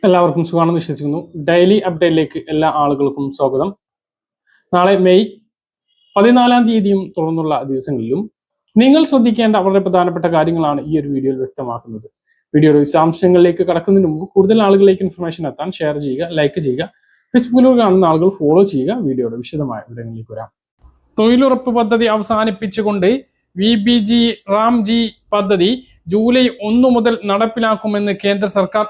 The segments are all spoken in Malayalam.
എല്ലാവർക്കും സുഖമാണെന്ന് വിശ്വസിക്കുന്നു. ഡെയിലി അപ്ഡേറ്റിലേക്ക് എല്ലാ ആളുകൾക്കും സ്വാഗതം. നാളെ മെയ് 14 തീയതിയും തുടർന്നുള്ള ദിവസങ്ങളിലും നിങ്ങൾ ശ്രദ്ധിക്കേണ്ട വളരെ പ്രധാനപ്പെട്ട കാര്യങ്ങളാണ് ഈ ഒരു വീഡിയോയിൽ വ്യക്തമാക്കുന്നത്. വീഡിയോയുടെ വിശദാംശങ്ങളിലേക്ക് കടക്കുന്നതിന് മുമ്പ് കൂടുതൽ ആളുകളിലേക്ക് ഇൻഫർമേഷൻ എത്താൻ ഷെയർ ചെയ്യുക, ലൈക്ക് ചെയ്യുക. ഫേസ്ബുക്കിലൂടെ കാണുന്ന ആളുകൾ ഫോളോ ചെയ്യുക. വീഡിയോയുടെ വിശദമായ വിവരങ്ങളിലേക്ക് വരാം. തൊഴിലുറപ്പ് പദ്ധതി അവസാനിപ്പിച്ചുകൊണ്ട് VBG റാംജി പദ്ധതി ജൂലൈ 1 മുതൽ നടപ്പിലാക്കുമെന്ന് കേന്ദ്ര സർക്കാർ.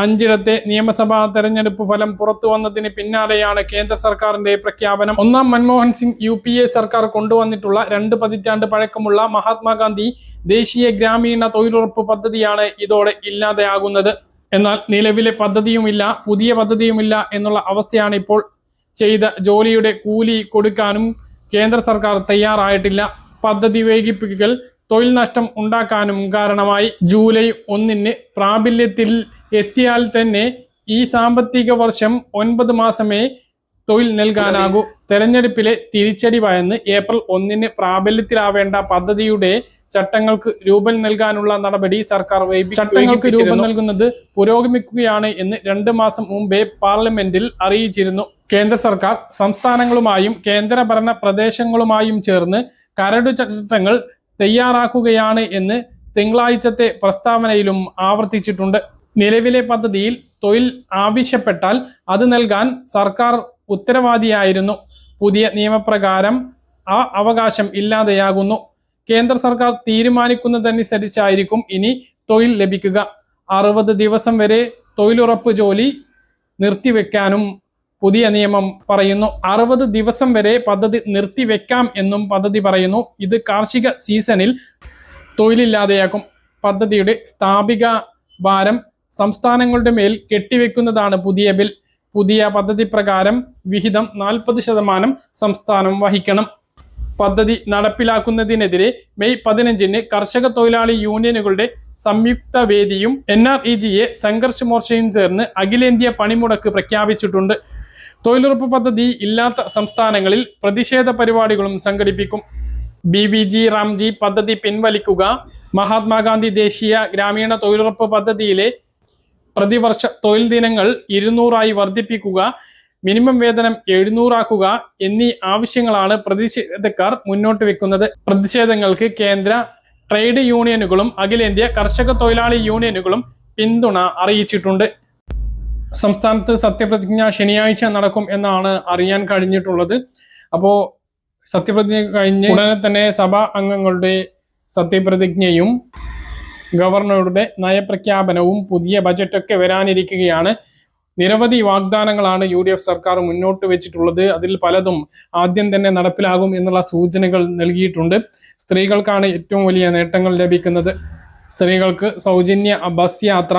5ഇടത്തെ നിയമസഭാ തെരഞ്ഞെടുപ്പ് ഫലം പുറത്തു വന്നതിന് പിന്നാലെയാണ് കേന്ദ്ര സർക്കാരിന്റെ പ്രഖ്യാപനം. ഒന്നാം മൻമോഹൻ സിംഗ് UPA സർക്കാർ കൊണ്ടുവന്നിട്ടുള്ള 2 പതിറ്റാണ്ട് പഴക്കമുള്ള മഹാത്മാഗാന്ധി ദേശീയ ഗ്രാമീണ തൊഴിലുറപ്പ് പദ്ധതിയാണ് ഇതോടെ ഇല്ലാതെയാകുന്നത്. എന്നാൽ നിലവിലെ പദ്ധതിയുമില്ല, പുതിയ പദ്ധതിയുമില്ല എന്നുള്ള അവസ്ഥയാണ് ഇപ്പോൾ. ചെയ്ത ജോലിയുടെ കൂലി കൊടുക്കാനും കേന്ദ്ര സർക്കാർ തയ്യാറായിട്ടില്ല. പദ്ധതി വൈകിപ്പിക്കൽ തൊഴിൽ നഷ്ടം ഉണ്ടാക്കാനും കാരണമായി. ജൂലൈ 1 പ്രാബല്യത്തിൽ എത്തിയാൽ തന്നെ ഈ സാമ്പത്തിക വർഷം 9 മാസമേ തൊഴിൽ നൽകാനാകൂ. തെരഞ്ഞെടുപ്പിലെ തിരിച്ചടി ഭയന്ന് ഏപ്രിൽ 1 പ്രാബല്യത്തിലാവേണ്ട പദ്ധതിയുടെ ചട്ടങ്ങൾക്ക് രൂപം നൽകാനുള്ള നടപടി സർക്കാർ ചട്ടങ്ങൾക്ക് രൂപം നൽകുന്നത് പുരോഗമിക്കുകയാണ് എന്ന് 2 മാസം മുമ്പേ പാർലമെന്റിൽ അറിയിച്ചിരുന്നു. കേന്ദ്ര സർക്കാർ സംസ്ഥാനങ്ങളുമായും കേന്ദ്രഭരണ പ്രദേശങ്ങളുമായും ചേർന്ന് കരട് ചട്ടങ്ങൾ തയ്യാറാക്കുകയാണ് എന്ന് തിങ്കളാഴ്ചത്തെ പ്രസ്താവനയിലും ആവർത്തിച്ചിട്ടുണ്ട്. നിലവിലെ പദ്ധതിയിൽ തൊഴിൽ ആവശ്യപ്പെട്ടാൽ അത് നൽകാൻ സർക്കാർ ഉത്തരവാദിയായിരുന്നു. പുതിയ നിയമപ്രകാരം ആ അവകാശം ഇല്ലാതെയാകുന്നു. കേന്ദ്ര സർക്കാർ തീരുമാനിക്കുന്നതനുസരിച്ചായിരിക്കും ഇനി തൊഴിൽ ലഭിക്കുക. 60 ദിവസം വരെ തൊഴിലുറപ്പ് ജോലി നിർത്തിവെക്കാനും പുതിയ നിയമം പറയുന്നു. 60 ദിവസം വരെ പദ്ധതി നിർത്തിവെക്കാം എന്നും പദ്ധതി പറയുന്നു. ഇത് കാർഷിക സീസണിൽ തൊഴിലില്ലാതെയാക്കും. പദ്ധതിയുടെ സ്ഥാപിക ഭാരം സംസ്ഥാനങ്ങളുടെ മേൽ കെട്ടിവെക്കുന്നതാണ് പുതിയ ബിൽ. പുതിയ പദ്ധതി പ്രകാരം വിഹിതം 40% സംസ്ഥാനം വഹിക്കണം. പദ്ധതി നടപ്പിലാക്കുന്നതിനെതിരെ മെയ് 15 കർഷക തൊഴിലാളി യൂണിയനുകളുടെ സംയുക്ത വേദിയും NREGA സംഘർഷ് മോർച്ചയും ചേർന്ന് അഖിലേന്ത്യാ പണിമുടക്ക് പ്രഖ്യാപിച്ചിട്ടുണ്ട്. തൊഴിലുറപ്പ് പദ്ധതി ഇല്ലാത്ത സംസ്ഥാനങ്ങളിൽ പ്രതിഷേധ പരിപാടികളും സംഘടിപ്പിക്കും. BBG റാംജി പദ്ധതി പിൻവലിക്കുക, മഹാത്മാഗാന്ധി ദേശീയ ഗ്രാമീണ തൊഴിലുറപ്പ് പദ്ധതിയിലെ പ്രതിവർഷ തൊഴിൽ ദിനങ്ങൾ 200 വർദ്ധിപ്പിക്കുക, മിനിമം വേതനം 700 ആക്കുക എന്നീ ആവശ്യങ്ങളാണ് പ്രതിഷേധക്കാർ മുന്നോട്ട് വെക്കുന്നത്. പ്രതിഷേധങ്ങൾക്ക് കേന്ദ്ര ട്രേഡ് യൂണിയനുകളും അഖിലേന്ത്യാ കർഷക തൊഴിലാളി യൂണിയനുകളും പിന്തുണ അറിയിച്ചിട്ടുണ്ട്. സംസ്ഥാനത്ത് സത്യപ്രതിജ്ഞ ശനിയാഴ്ച നടക്കും എന്നാണ് അറിയാൻ കഴിഞ്ഞിട്ടുള്ളത്. അപ്പോൾ സത്യപ്രതിജ്ഞ കഴിഞ്ഞ് ഉടനെ തന്നെ സഭാ അംഗങ്ങളുടെ സത്യപ്രതിജ്ഞയും ഗവർണറുടെ നയപ്രഖ്യാപനവും പുതിയ ബജറ്റൊക്കെ വരാനിരിക്കുകയാണ്. നിരവധി വാഗ്ദാനങ്ങളാണ് UDF സർക്കാർ മുന്നോട്ട് വെച്ചിട്ടുള്ളത്. അതിൽ പലതും ആദ്യം തന്നെ നടപ്പിലാകും എന്നുള്ള സൂചനകൾ നൽകിയിട്ടുണ്ട്. സ്ത്രീകൾക്കാണ് ഏറ്റവും വലിയ നേട്ടങ്ങൾ ലഭിക്കുന്നത്. സ്ത്രീകൾക്ക് സൗജന്യ ബസ് യാത്ര,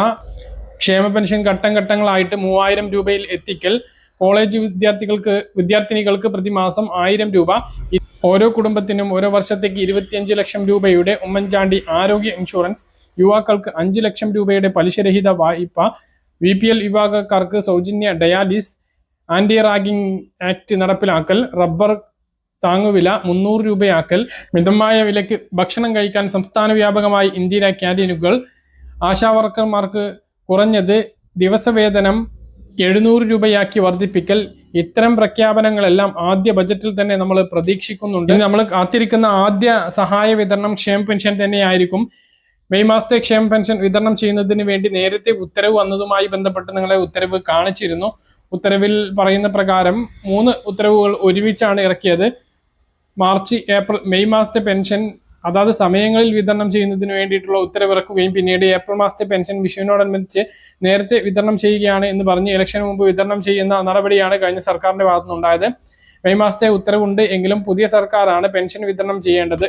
ക്ഷേമ പെൻഷൻ ഘട്ടം ഘട്ടങ്ങളായിട്ട് 3000 രൂപയിൽ എത്തിക്കൽ, കോളേജ് വിദ്യാർത്ഥിനികൾക്ക് പ്രതിമാസം 1000 രൂപ, ഓരോ കുടുംബത്തിനും ഓരോ വർഷത്തേക്ക് 25 ലക്ഷം രൂപയുടെ ഉമ്മൻചാണ്ടി ആരോഗ്യ ഇൻഷുറൻസ്, യുവാക്കൾക്ക് 5 ലക്ഷം രൂപയുടെ പലിശരഹിത വായ്പ, BPL വിഭാഗക്കാർക്ക് സൗജന്യ ഡയാലിസ്, ആന്റി റാഗിംഗ് ആക്ട് നടപ്പിലാക്കൽ, റബ്ബർ താങ്ങുവില 300 രൂപയാക്കൽ, മിതമായ വിലയ്ക്ക് ഭക്ഷണം കഴിക്കാൻ സംസ്ഥാന വ്യാപകമായി ഇന്ദിരാ ക്യാന്റീനുകൾ, ആശാവർക്കർമാർക്ക് കുറഞ്ഞത് ദിവസവേതനം 700 രൂപയാക്കി വർദ്ധിപ്പിക്കൽ. ഇത്തരം പ്രഖ്യാപനങ്ങളെല്ലാം ആദ്യ ബജറ്റിൽ തന്നെ നമ്മൾ പ്രതീക്ഷിക്കുന്നുണ്ട്. നമ്മൾ കാത്തിരിക്കുന്ന ആദ്യ സഹായ വിതരണം ക്ഷേമ പെൻഷൻ തന്നെയായിരിക്കും. മെയ് മാസത്തെ ക്ഷേമ പെൻഷൻ വിതരണം ചെയ്യുന്നതിന് വേണ്ടി നേരത്തെ ഉത്തരവ് വന്നതുമായി ബന്ധപ്പെട്ട് നിങ്ങളെ ഉത്തരവ് കാണിച്ചിരുന്നു. ഉത്തരവിൽ പറയുന്ന പ്രകാരം 3 ഉത്തരവുകൾ ഒരുമിച്ചാണ് ഇറക്കിയത്. മാർച്ച്, ഏപ്രിൽ, മെയ് മാസത്തെ പെൻഷൻ അതാത് സമയങ്ങളിൽ വിതരണം ചെയ്യുന്നതിന് വേണ്ടിയിട്ടുള്ള ഉത്തരവിറക്കുകയും പിന്നീട് ഏപ്രിൽ മാസത്തെ പെൻഷൻ വിഷുവിനോടനുബന്ധിച്ച് നേരത്തെ വിതരണം ചെയ്യുകയാണ് എന്ന് പറഞ്ഞ് ഇലക്ഷന് മുമ്പ് വിതരണം ചെയ്യുന്ന നടപടിയാണ് കഴിഞ്ഞ സർക്കാരിന്റെ ഭാഗത്തുനിന്നുണ്ടായത്. മെയ് മാസത്തെ ഉത്തരവുണ്ട് എങ്കിലും പുതിയ സർക്കാരാണ് പെൻഷൻ വിതരണം ചെയ്യേണ്ടത്.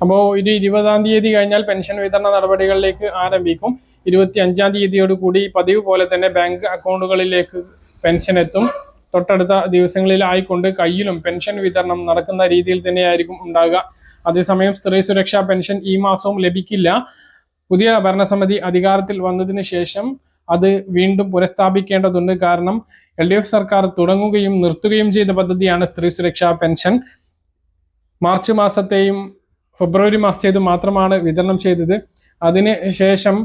അപ്പോൾ ഇത് 20-ാം തീയതി കഴിഞ്ഞാൽ പെൻഷൻ വിതരണ നടപടികളിലേക്ക് ആരംഭിക്കും. 25-ാം തീയതിയോട് കൂടി പതിവ് പോലെ തന്നെ ബാങ്ക് അക്കൗണ്ടുകളിലേക്ക് പെൻഷൻ എത്തും. തൊട്ടടുത്ത ദിവസങ്ങളിലായിക്കൊണ്ട് കയ്യിലും പെൻഷൻ വിതരണം നടക്കുന്ന രീതിയിൽ തന്നെയായിരിക്കും ഉണ്ടാകുക. അതേസമയം സ്ത്രീ സുരക്ഷാ പെൻഷൻ ഈ മാസവും ലഭിക്കില്ല. പുതിയ ഭരണസമിതി അധികാരത്തിൽ വന്നതിന് ശേഷം അത് വീണ്ടും പുനഃസ്ഥാപിക്കേണ്ടതുണ്ട്. കാരണം LDF സർക്കാർ തുടങ്ങുകയും നിർത്തുകയും ചെയ്ത പദ്ധതിയാണ് സ്ത്രീ സുരക്ഷാ പെൻഷൻ. മാർച്ച് മാസത്തെയും ഫെബ്രുവരി മാസത്തേതും മാത്രമാണ് വിതരണം ചെയ്തത്. അതിന് ശേഷം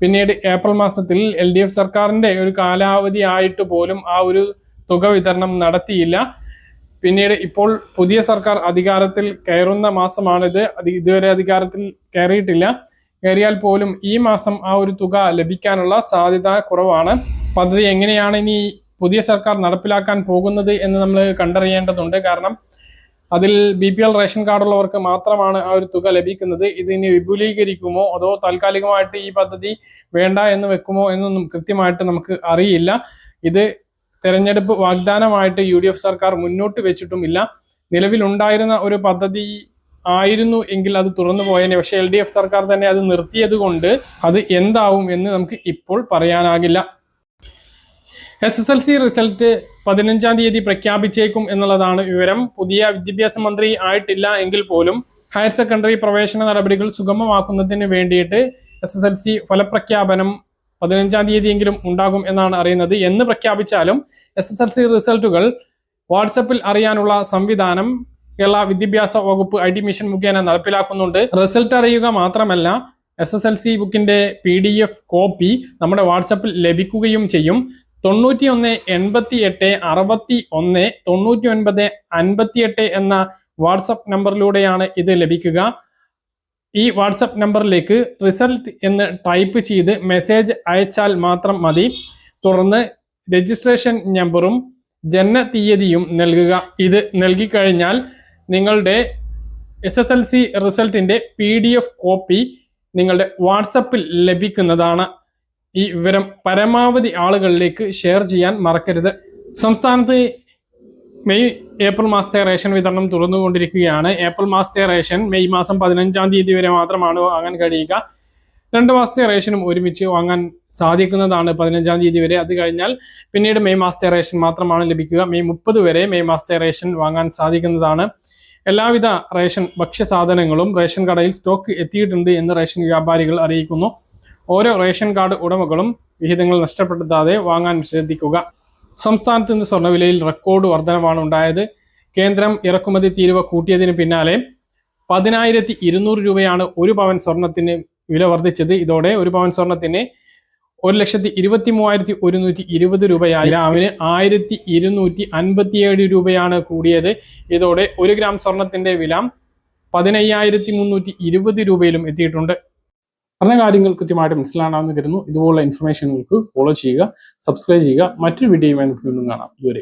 പിന്നീട് ഏപ്രിൽ മാസത്തിൽ LDF സർക്കാരിന്റെ ഒരു കാലാവധി ആയിട്ട് പോലും ആ ഒരു തുക വിതരണം നടത്തിയില്ല. പിന്നീട് ഇപ്പോൾ പുതിയ സർക്കാർ അധികാരത്തിൽ കയറുന്ന മാസമാണിത്. ഇതുവരെ അധികാരത്തിൽ കയറിയിട്ടില്ല. കയറിയാൽ പോലും ഈ മാസം ആ ഒരു തുക ലഭിക്കാനുള്ള സാധ്യത കുറവാണ്. പദ്ധതി എങ്ങനെയാണ് ഇനി പുതിയ സർക്കാർ നടപ്പിലാക്കാൻ പോകുന്നത് എന്ന് നമ്മൾ കണ്ടറിയേണ്ടതുണ്ട്. കാരണം അതിൽ BPL റേഷൻ കാർഡുള്ളവർക്ക് മാത്രമാണ് ആ ഒരു തുക ലഭിക്കുന്നത്. ഇതിനി വിപുലീകരിക്കുമോ അതോ താൽക്കാലികമായിട്ട് ഈ പദ്ധതി വേണ്ട എന്ന് വെക്കുമോ എന്നൊന്നും കൃത്യമായിട്ട് നമുക്ക് അറിയില്ല. ഇത് തെരഞ്ഞെടുപ്പ് വാഗ്ദാനമായിട്ട് UDF സർക്കാർ മുന്നോട്ട് വെച്ചിട്ടുമില്ല. നിലവിലുണ്ടായിരുന്ന ഒരു പദ്ധതി ആയിരുന്നു എങ്കിൽ അത് തുറന്നു പോയേനെ. പക്ഷെ LDF സർക്കാർ തന്നെ അത് നിർത്തിയത് കൊണ്ട് അത് എന്താവും എന്ന് നമുക്ക് ഇപ്പോൾ പറയാനാകില്ല. SSLC റിസൾട്ട് 15-ാം തീയതി പ്രഖ്യാപിച്ചേക്കും എന്നുള്ളതാണ് വിവരം. പുതിയ വിദ്യാഭ്യാസ മന്ത്രി ആയിട്ടില്ല എങ്കിൽ പോലും ഹയർ സെക്കൻഡറി പ്രവേശന നടപടികൾ സുഗമമാക്കുന്നതിന് വേണ്ടിയിട്ട് SSLC ഫലപ്രഖ്യാപനം 15-ാം തീയതിയെങ്കിലും ഉണ്ടാകും എന്നാണ് അറിയുന്നത്. എന്ന് പ്രഖ്യാപിച്ചാലും SSLC റിസൾട്ടുകൾ വാട്സപ്പിൽ അറിയാനുള്ള സംവിധാനം കേരള വിദ്യാഭ്യാസ വകുപ്പ് IT മിഷൻ മുഖേന നടപ്പിലാക്കുന്നുണ്ട്. റിസൾട്ട് അറിയുക മാത്രമല്ല, SSLC ബുക്കിന്റെ PDF കോപ്പി നമ്മുടെ വാട്സപ്പിൽ ലഭിക്കുകയും ചെയ്യും. 9188619958 എന്ന വാട്സപ്പ് നമ്പറിലൂടെയാണ് ഇത് ലഭിക്കുക. ഈ വാട്സപ്പ് നമ്പറിലേക്ക് റിസൾട്ട് എന്ന് ടൈപ്പ് ചെയ്ത് മെസ്സേജ് അയച്ചാൽ മാത്രം മതി. തുടർന്ന് രജിസ്ട്രേഷൻ നമ്പറും ജനന തീയതിയും നൽകുക. ഇത് നൽകിക്കഴിഞ്ഞാൽ നിങ്ങളുടെ SSLC റിസൾട്ടിന്റെ PDF കോപ്പി നിങ്ങളുടെ വാട്സപ്പിൽ ലഭിക്കുന്നതാണ്. ഈ വിവരം പരമാവധി ആളുകളിലേക്ക് ഷെയർ ചെയ്യാൻ മറക്കരുത്. സംസ്ഥാനത്ത് മെയ് ഏപ്രിൽ മാസത്തെ റേഷൻ വിതരണം തുറന്നുകൊണ്ടിരിക്കുകയാണ്. ഏപ്രിൽ മാസത്തെ റേഷൻ മെയ് മാസം 15-ാം തീയതി വരെ മാത്രമാണ് വാങ്ങാൻ കഴിയുക. 2 മാസത്തെ റേഷനും ഒരുമിച്ച് വാങ്ങാൻ സാധിക്കുന്നതാണ് 15-ാം തീയതി വരെ. അത് കഴിഞ്ഞാൽ പിന്നീട് മെയ് മാസത്തെ റേഷൻ മാത്രമാണ് ലഭിക്കുക. മെയ് 30 വരെ മെയ് മാസത്തെ റേഷൻ വാങ്ങാൻ സാധിക്കുന്നതാണ്. എല്ലാവിധ റേഷൻ ഭക്ഷ്യസാധനങ്ങളും റേഷൻ കടയിൽ സ്റ്റോക്ക് എത്തിയിട്ടുണ്ട് എന്ന് റേഷൻ വ്യാപാരികൾ അറിയിക്കുന്നു. ഓരോ റേഷൻ കാർഡ് ഉടമകളും വിഹിതങ്ങൾ നഷ്ടപ്പെടുത്താതെ വാങ്ങാൻ ശ്രദ്ധിക്കുക. സംസ്ഥാനത്ത് നിന്ന് സ്വർണ്ണവിലയിൽ റെക്കോർഡ് വർധനവാണ് ഉണ്ടായത്. കേന്ദ്രം ഇറക്കുമതി തീരുവ കൂട്ടിയതിന് പിന്നാലെ 10,200 രൂപയാണ് ഒരു പവൻ സ്വർണത്തിന് വില വർദ്ധിച്ചത്. ഇതോടെ ഒരു പവൻ സ്വർണത്തിന് 1,23,120 രൂപയായി. ഗ്രാമിന് 1,257 രൂപയാണ് കൂടിയത്. ഇതോടെ 1 ഗ്രാം സ്വർണത്തിന്റെ വില 15,320 രൂപയിലും എത്തിയിട്ടുണ്ട്. പറഞ്ഞ കാര്യങ്ങൾ കൃത്യമായിട്ട് മനസ്സിലാണെന്ന് കരുതുന്നു. ഇതുപോലുള്ള ഇൻഫർമേഷനുകൾക്ക് ഫോളോ ചെയ്യുക, സബ്സ്ക്രൈബ് ചെയ്യുക. മറ്റൊരു വീഡിയോയുമായി നമുക്ക് വീണ്ടും കാണാം. ഇതുവരെ